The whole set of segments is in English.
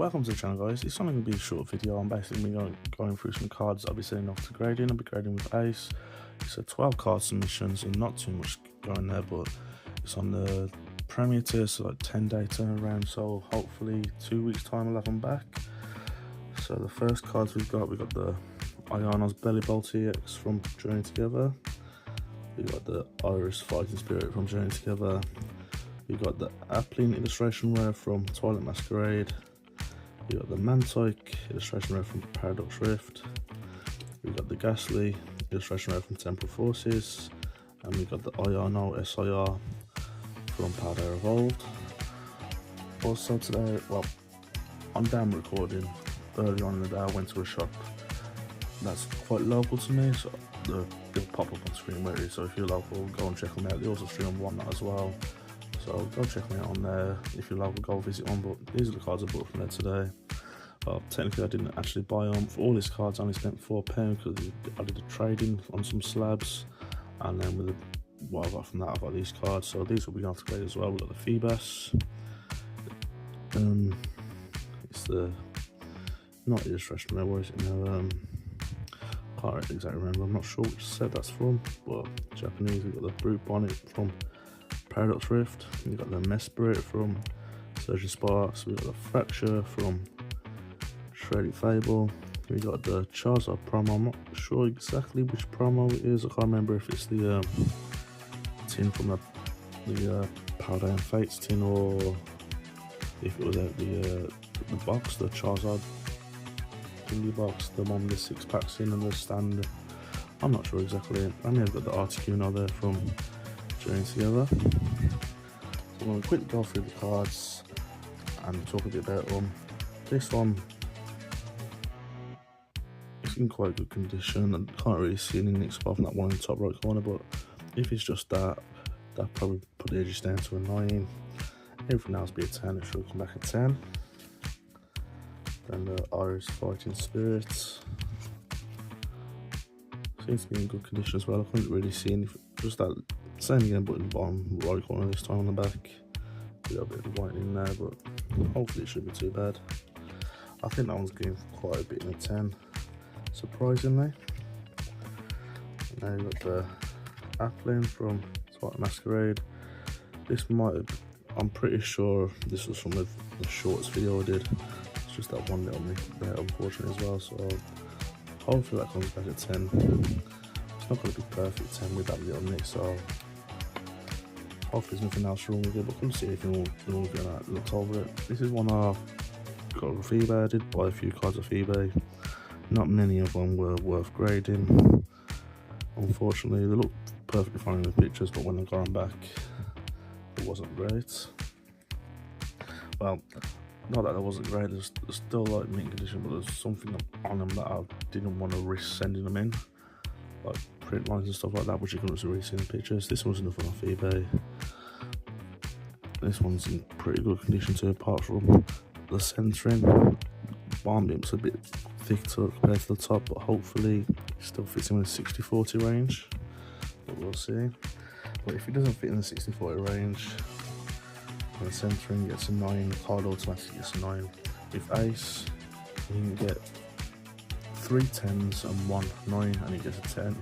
Welcome to the channel, guys. It's only going to be a short video. I'm basically going through some cards I'll be sending off to grading. I'll be grading with Ace. It's a 12 card submissions and not too much going there, but it's on the Premier tier, so like 10-day turnaround, so hopefully 2 weeks time I'll have them back. So the first cards we've got the Iono's Belly Bolt EX from Journey Together. We got the Iris Fighting Spirit from Journey Together. We got the Appling illustration rare from Twilight Masquerade. We got the Mantyke illustration rare from Paradox Rift. We got the Ghastly illustration rare from Temporal Forces, and we got the Iono SIR from Paldea Evolved. Also today, well, I'm down recording. Early on in the day I went to a shop that's quite local to me, so they'll pop up on screen where it is, so if you're local, go and check them out. They also stream on Whatnot as well, so go check them out on there. If you're local, go visit one. But these are the cards I bought from there today. Technically I didn't actually buy them. For all these cards I only spent £4 because I did a trading on some slabs, and then with what I got from that I got these cards, so these will be on to grade as well. We've got the Phoebus, it's the not illustration rare, where is it now? Can't exactly remember, I'm not sure which set that's from, but Japanese. We've got the Brute Bonnet from Paradox Rift, we've got the Mess Spirit from Surgeon Sparks, we've got the Fracture from Shredded Fable, we got the Charizard promo. I'm not sure exactly which promo it is. I can't remember if it's the tin from the Paldea Fates tin, or if it was out the box, the Charizard thingy box, the one with the 6 packs in and the stand. I'm not sure exactly. And then I've got the Articuno there from Journey Together. So I'm going to quickly go through the cards and talk a bit about them. This one is in quite good condition, and can't really see any nicks apart from that one in the top right corner, but if it's just that probably put the edges down to a 9. Everything else be a 10, it should come back a 10. Then the Iris Fighting Spirits seems to be in good condition as well. I couldn't really see any, just that same again, but in the bottom right corner this time on the back. A little bit of white in there, but hopefully it shouldn't be too bad. I think that one's getting quite a bit in a 10, surprisingly. Now you've got the Appling from Twilight Masquerade. This might have, I'm pretty sure this was from the shortest video I did. It's just that one little nick there, unfortunately, as well, so hopefully that comes back at 10. It's not going to be perfect 10 with that little nick, so hopefully there's nothing else wrong with it, but couldn't see anything wrong with it when I looked over it. This is one I got off eBay. I did buy a few cards off eBay. Not many of them were worth grading, unfortunately. They looked perfectly fine in the pictures, but when I got them back, it wasn't great. Well, not that it wasn't great, there's still like mint condition, but there's something on them that I didn't want to risk sending them in, like print lines and stuff like that, which you couldn't really see in the pictures. This one's nothing off eBay. This one's in pretty good condition too, apart from the centering. Bottom bit's a bit thick compared to the top, but hopefully it still fits in with the 60-40 range, but we'll see. But if it doesn't fit in the 60-40 range, the centering gets a 9, the card automatically gets a 9. With Ace, you can get 3 10s and 1 9, and it gets a 10.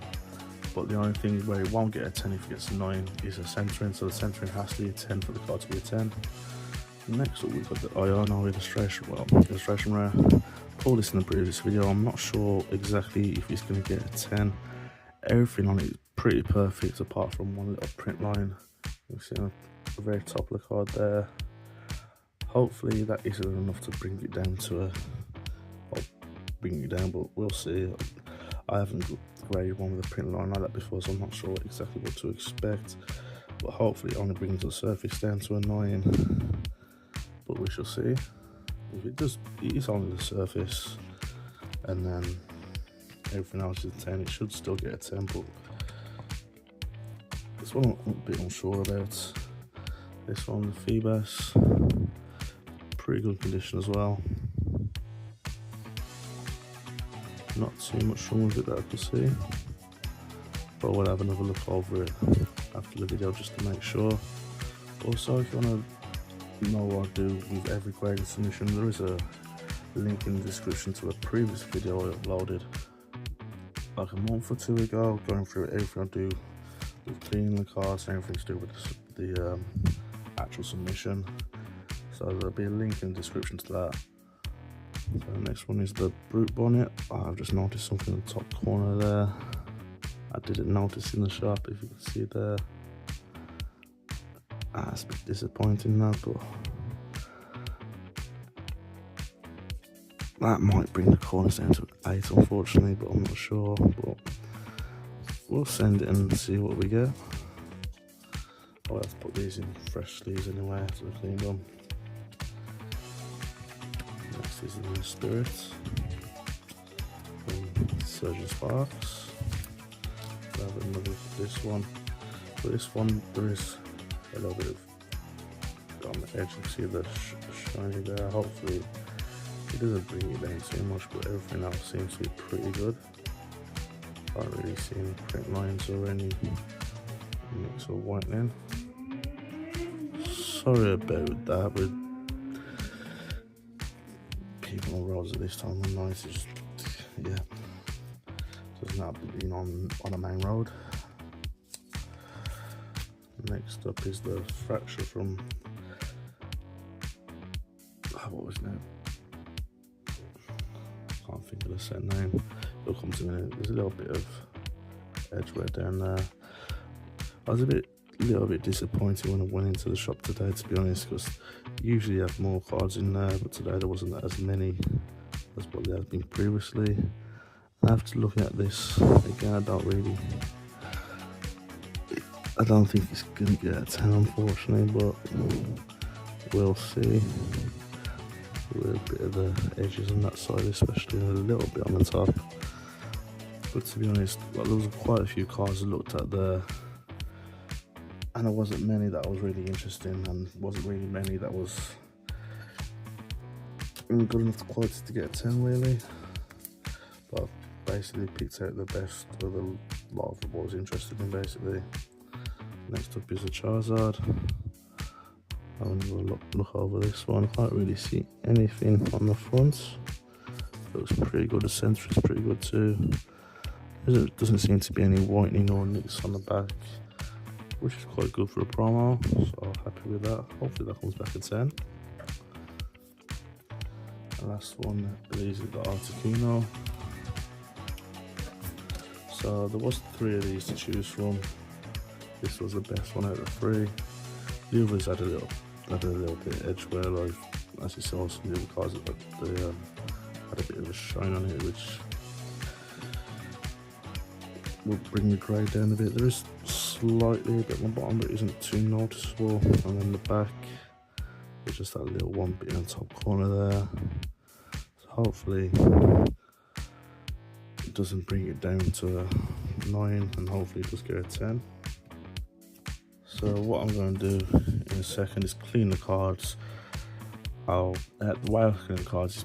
But the only thing where it won't get a 10 if it gets a 9 is a centering, so the centering has to be a 10 for the card to be a 10. Next up, we've got the Iono illustration rare. Pulled this in the previous video. I'm not sure exactly if he's going to get a 10. Everything on it is pretty perfect apart from one little print line. You see on the very top of the card there. Hopefully that isn't enough to bring it down to a, well, bring it down, but we'll see. I haven't graded one with a print line like that before, so I'm not sure exactly what to expect, but hopefully it only brings the surface down to a 9, but we shall see. If it does, it is only the surface, and then everything else is a 10, it should still get a 10, but this one I'm a bit unsure about. This one, the Phoebus, pretty good condition as well. Not too much wrong with it that I can see, but we'll have another look over it after the video just to make sure. Also, if you want to know what I do with every graded submission, there is a link in the description to a previous video I uploaded like a month or two ago, going through everything I do with cleaning the cards and everything to do with the actual submission. So there'll be a link in the description to that. So the next one is the brute bonnet. I've just noticed something in the top corner there. I didn't notice in the shop, if you can see there. It's a bit disappointing now, but that might bring the corners down to 8 unfortunately, but I'm not sure. But we'll send it and see what we get. I'll have to put these in fresh sleeves anyway after we clean them. Next is the Spirits from Surgeon Sparks. I have another this one. For this one, there is a little bit of on the edge. You can see the shiny there. Hopefully, it doesn't bring it down too much, but everything else seems to be pretty good. Can't really see any print lines or any mix of whitening. Sorry about that, but people on roads at this time of night is yeah. Doesn't have to be on a main road. Next up is the Fracture from what was his name? Can't think of the set name. It'll come to me. There's a little bit of edge wear down there. I was a little bit disappointed when I went into the shop today, to be honest, because usually you have more cards in there, but today there wasn't as many as what there has been previously. After looking at this again, I don't think it's gonna get a 10 unfortunately, but we'll see. A little bit of the edges on that side, especially a little bit on the top. But to be honest, there was quite a few cards I looked at there, and there wasn't many that was really interesting, and wasn't really many that was good enough quality to get a 10 really. But basically picked out the best of the lot of what I was interested in basically. Next up is the Charizard. I'm gonna look over this one. I can't really see anything on the front. Looks pretty good. The center is pretty good too. There doesn't seem to be any whitening or nicks on the back, which is quite good for a promo, so happy with that. Hopefully that comes back at 10. The last one is the Articuno. So there was 3 of these to choose from. This was the best one out of 3. The others had a little bit of edge wear, like as you saw some of the other cards that they had a bit of a shine on it, which will bring the grade down a bit. There is slightly a bit on the bottom, but it isn't too noticeable. And then the back, there's just that little one bit in the top corner there. So hopefully it doesn't bring it down to a 9, and hopefully it does get a 10. So what I'm going to do in a second is clean the cards. The way I clean the cards is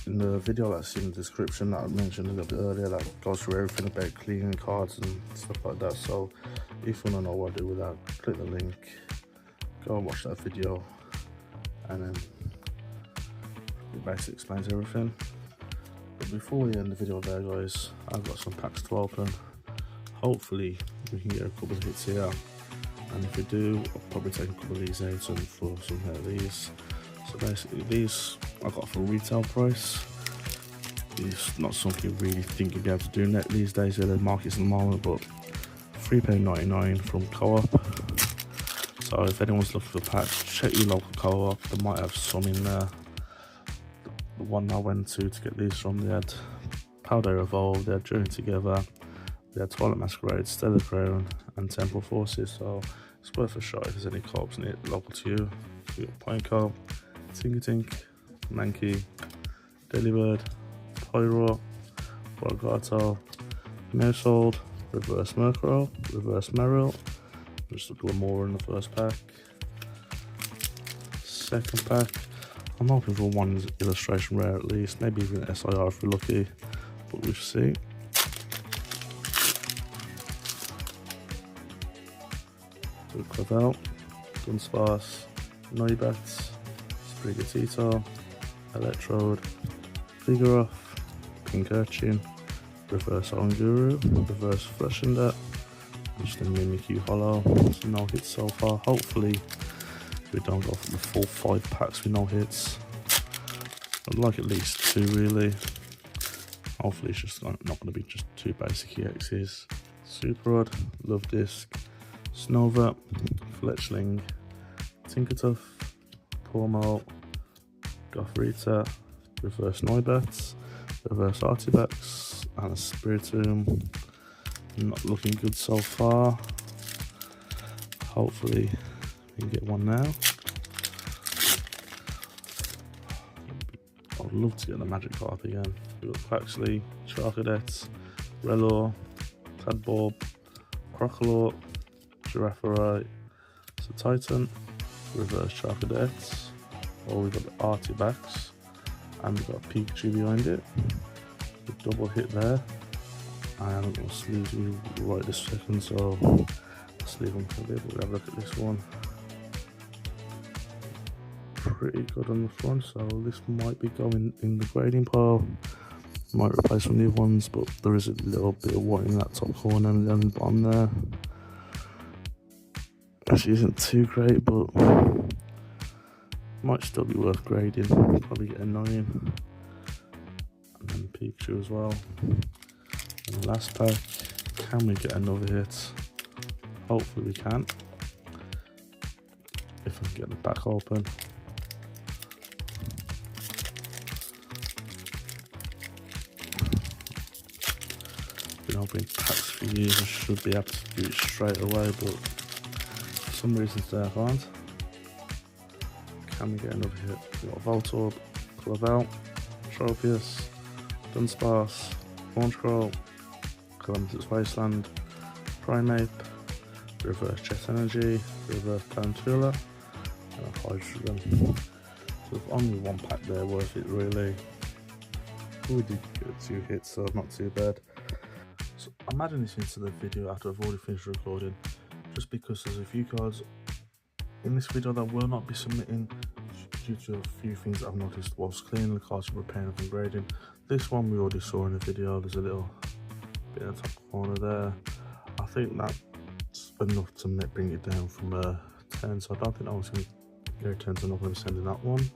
in the video that's in the description that I mentioned a little bit earlier, that goes through everything about cleaning cards and stuff like that. So if you want to know what I do with that, click the link, go and watch that video, and then it basically explains everything. But before we end the video there guys, I've got some packs to open. Hopefully we can get a couple of hits here, and if we do, I'll probably take a couple of these out and for some of these. So basically these I got for retail price. It's not something you really think you'd be able to do net these days in the markets at the moment, but £3.99 from Co-op. So if anyone's looking for packs, check your local Co-op, they might have some in there. The one I went to get these from, they had Paldea Evolved, they had Journey Together, they had Twilight Masquerade, Stellar Crown and Temple Forces, so it's worth a shot if there's any co-ops near local to you. You got Pineco, Tinky, Mankey, Delibird, Pyro, Borgato, Mousehold, Reverse Murkrow, Reverse Marill, just a couple more in the first pack. Second pack, I'm hoping for one illustration rare at least, maybe even an SIR if we're lucky, but we'll see. Clavel, Dunsparce, Noibats, Sprigatito, Electrode, Figure Off, Pink Urchin, Reverse Onguru, Reverse Freshendet, just a Mimikyu Hollow. So no hits so far. Hopefully we don't go for the full 5 packs with no hits. I'd like at least 2 really. Hopefully it's just not going to be just 2 basic EXs. Super Rod, Love Disc, Snova, Fletchling, Tinkertuff, Pormo, Gothorita, Reverse Noibats, Reverse Artibax, and a Spiritomb. Not looking good so far. Hopefully we can get one now. I'd love to get the Magikarp again. We've got Quaxley, Charcadet, Relor, Tadbulb, Crocalor, Giraffari, Titan, Reverse Charcadet. Or we've got the Artibax, and we've got a Pikachu behind it. A double hit there. I haven't got sleeves right this second, so let's leave them for a bit. We'll have a look at this one. Pretty good on the front, so this might be going in the grading pile. Might replace some new ones, but there is a little bit of white in that top corner and then the bottom there. Actually isn't too great, but might still be worth grading. Probably get 9. And then Pikachu as well. And the last pack, can we get another hit? Hopefully we can. If I can get the back open. Been opening packs for years, I should be able to do it straight away, but for some reason today I can't. Can we get another hit? We've got Voltorb, Clavel, Tropius, Dunsparce, Hornscroll, Columbus Wasteland, Primeape, Reverse Jet Energy, Reverse Pantula, and a Hydreigon. So only 1 pack there, worth it really. We did get 2 hits, so not too bad. So I'm adding this into the video after I've already finished recording, just because there's a few cards in this video that will not be submitting due to a few things that I've noticed whilst cleaning the cards and preparing and grading. This one we already saw in the video. There's a little bit in the top corner there. I think that's enough to bring it down from 10, so I don't think I was going to go 10, so I'm not going to be sending that one.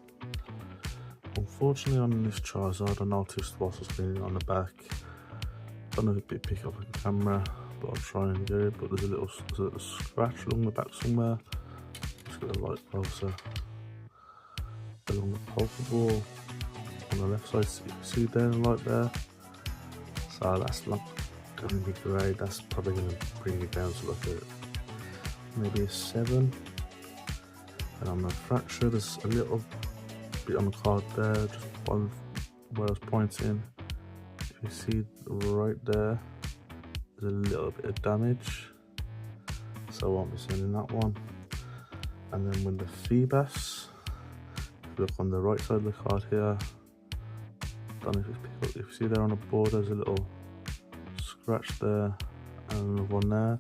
Unfortunately on this Charizard I noticed whilst I was cleaning on the back, I don't know if it'd pick up on the camera, but I'll try and do it, but there's a little scratch along the back somewhere. Just get the light closer. Along the Pokeball on the left side, see there the light there? So that's not going to be great. That's probably going to bring it down to like maybe a 7. And on the Fracture there's a little bit on the card there, just one where I was pointing. If you see right there, there's a little bit of damage, so I won't be sending that one. And then with the Feebas, if you look on the right side of the card here, don't know if it's picked up, if you see there on the board there's a little scratch there and another one there.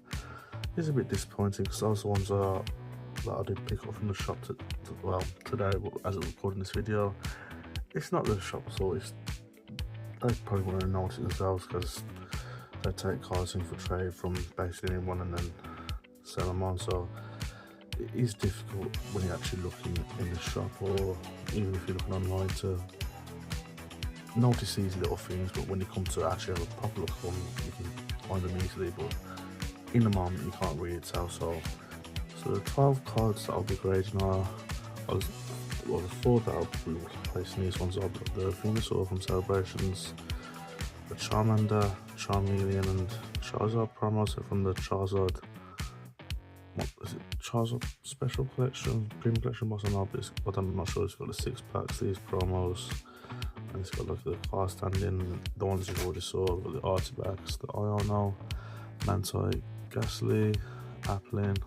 It's a bit disappointing because those are the ones that I did pick up from the shop today, as I'm recording this video. It's not the shop, so they probably want to notice it themselves because they take cards in for trade from basically anyone and then sell them on, so it is difficult when you're actually looking in the shop, or even if you're looking online, to notice these little things. But when you come to actually have a proper look at them, you can find them easily, but in the moment you can't really tell. So the 12 cards that I'll be grading are, the 4 that I'll be placing these ones are the Venusaur from Celebrations, the Charmander, Charmeleon and Charizard promos. So from the Charizard, what is it, Charizard Special Collection, Premium Collection box, but I'm not sure. It's got the 6 packs, these promos, and it's got like the class standing, the ones you already saw, got the Artibax, the Iono, Mantine, Ghastly, Applin,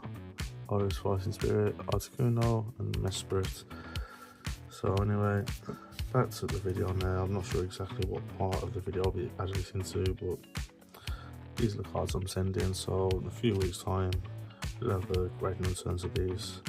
Iris Fighting Spirit, Articuno and Mesprit. So anyway, back to the video now. I'm not sure exactly what part of the video I'll be adding this into, but these are the cards I'm sending, so in a few weeks time we'll have a grading in terms of these.